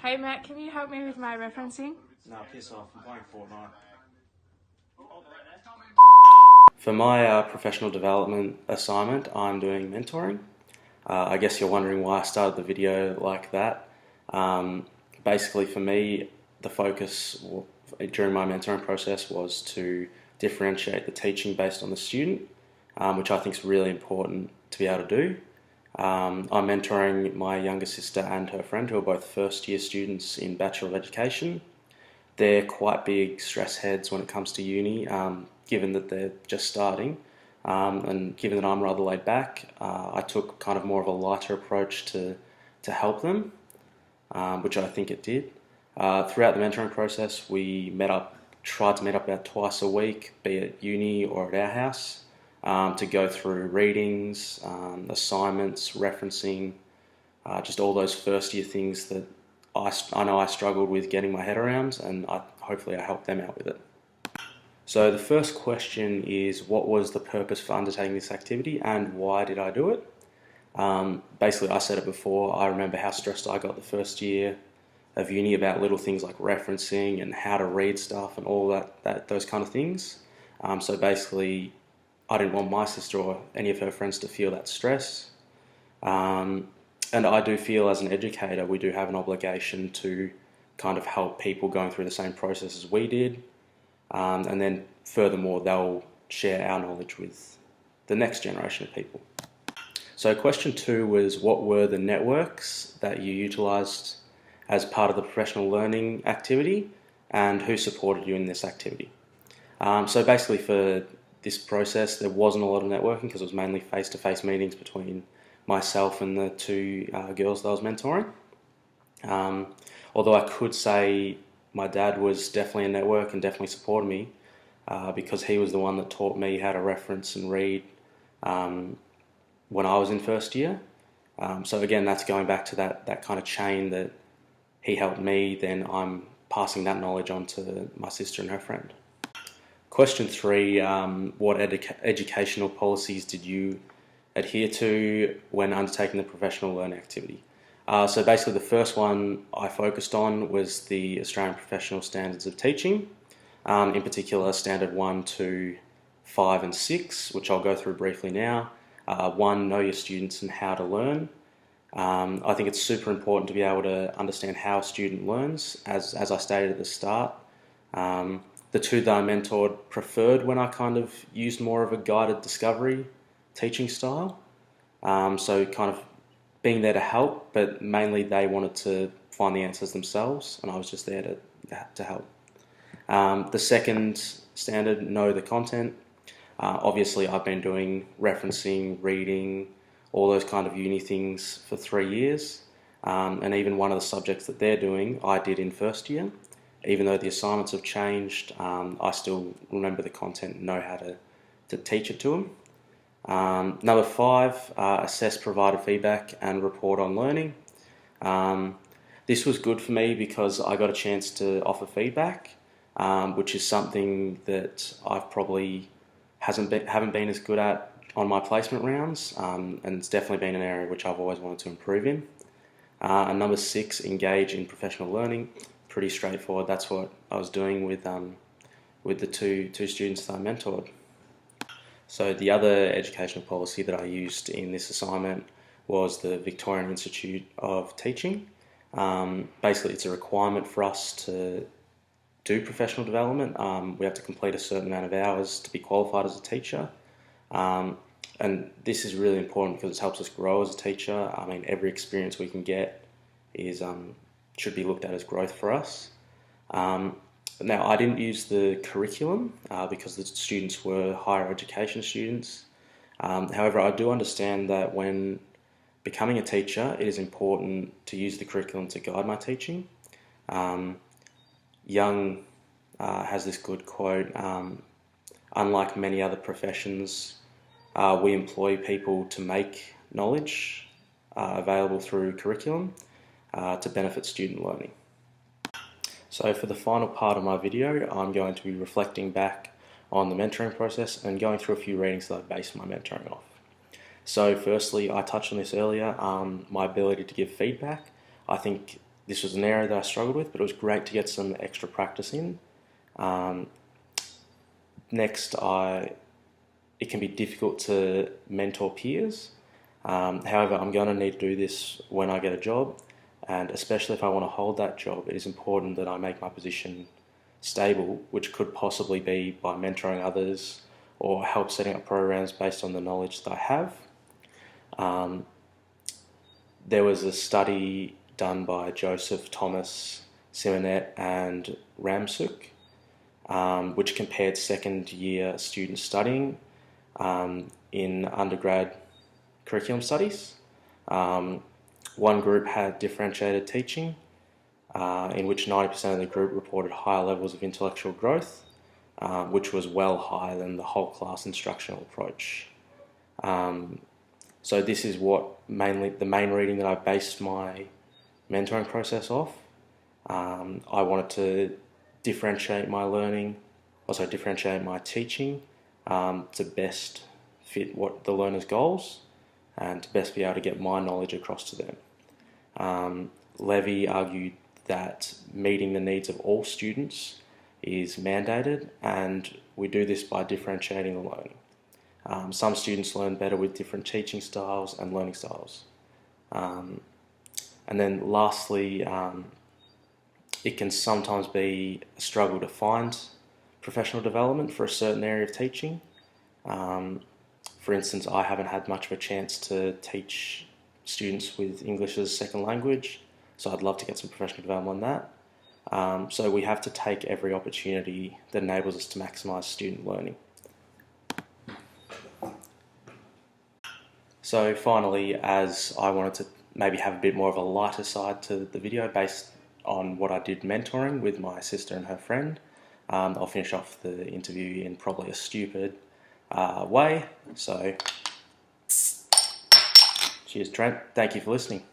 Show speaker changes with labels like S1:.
S1: Hey Matt, can you help me with my referencing?
S2: No, piss off. I'm playing Fortnite. For my professional development assignment, I'm doing mentoring. I guess you're wondering why I started the video like that. Basically, for me, the focus during my mentoring process was to differentiate the teaching based on the student, which I think is really important to be able to do. I'm mentoring my younger sister and her friend, who are both first year students in Bachelor of Education. They're quite big stress heads when it comes to uni, given that they're just starting. And given that I'm rather laid back, I took kind of more of a lighter approach to help them, which I think it did. Throughout the mentoring process, tried to meet up about twice a week, be it uni or at our house, to go through readings, assignments, referencing, just all those first year things that I know I struggled with getting my head around, and hopefully I helped them out with it. So the first question is, what was the purpose for undertaking this activity and why did I do it? Basically, I said it before, I remember how stressed I got the first year of uni about little things like referencing and how to read stuff and all those kind of things. So basically, I didn't want my sister or any of her friends to feel that stress. And I do feel as an educator, we do have an obligation to kind of help people going through the same process as we did. And then furthermore, they'll share our knowledge with the next generation of people. So question 2 was, what were the networks that you utilised as part of the professional learning activity and who supported you in this activity? So basically for this process, there wasn't a lot of networking because it was mainly face-to-face meetings between myself and the two girls that I was mentoring. Although I could say my dad was definitely a network and definitely supported me because he was the one that taught me how to reference and read when I was in first year. So again, that's going back to that kind of chain that he helped me, then I'm passing that knowledge on to my sister and her friend. Question 3, what educational policies did you adhere to when undertaking the professional learning activity? So basically the first one I focused on was the Australian Professional Standards of Teaching, in particular Standard 1, 2, 5 and 6, which I'll go through briefly now. 1, know your students and how to learn. I think it's super important to be able to understand how a student learns, as I stated at the start. The 2 that I mentored preferred when I kind of used more of a guided discovery teaching style. So kind of being there to help, but mainly they wanted to find the answers themselves, and I was just there to help. The second standard, know the content. Obviously, I've been doing referencing, reading, all those kind of uni things for 3 years, and even one of the subjects that they're doing, I did in first year. Even though the assignments have changed, I still remember the content and know how to teach it to them. Number 5, assess provided feedback and report on learning. This was good for me because I got a chance to offer feedback, which is something that I've probably haven't been as good at on my placement rounds, and it's definitely been an area which I've always wanted to improve in. And number 6, engage in professional learning. Pretty straightforward. That's what I was doing with the two students that I mentored. So the other educational policy that I used in this assignment was the Victorian Institute of Teaching. Basically, it's a requirement for us to do professional development. We have to complete a certain amount of hours to be qualified as a teacher. And this is really important because it helps us grow as a teacher. I mean, every experience we can get should be looked at as growth for us. Now, I didn't use the curriculum because the students were higher education students. However, I do understand that when becoming a teacher, it is important to use the curriculum to guide my teaching. Young has this good quote, unlike many other professions, we employ people to make knowledge available through curriculum to benefit student learning. So for the final part of my video, I'm going to be reflecting back on the mentoring process and going through a few readings that I based my mentoring off. So firstly, I touched on this earlier, my ability to give feedback. I think this was an area that I struggled with, but it was great to get some extra practice in. Next, it can be difficult to mentor peers. However, I'm going to need to do this when I get a job, and especially if I want to hold that job, it is important that I make my position stable, which could possibly be by mentoring others or help setting up programs based on the knowledge that I have. There was a study done by Joseph, Thomas, Simonet and Ramsuk, which compared second year students studying in undergrad curriculum studies. One group had differentiated teaching, in which 90% of the group reported higher levels of intellectual growth, which was well higher than the whole class instructional approach. So this is the main reading that I based my mentoring process off. I wanted to differentiate my learning, also differentiate my teaching to best fit what the learner's goals and to best be able to get my knowledge across to them. Levy argued that meeting the needs of all students is mandated, and we do this by differentiating the learning. Some students learn better with different teaching styles and learning styles. And then lastly, it can sometimes be a struggle to find professional development for a certain area of teaching. For instance, I haven't had much of a chance to teach students with English as a second language, so I'd love to get some professional development on that. So we have to take every opportunity that enables us to maximise student learning. So finally, as I wanted to maybe have a bit more of a lighter side to the video based on what I did mentoring with my sister and her friend, I'll finish off the interview in probably a stupid way. So, cheers Trent, thank you for listening.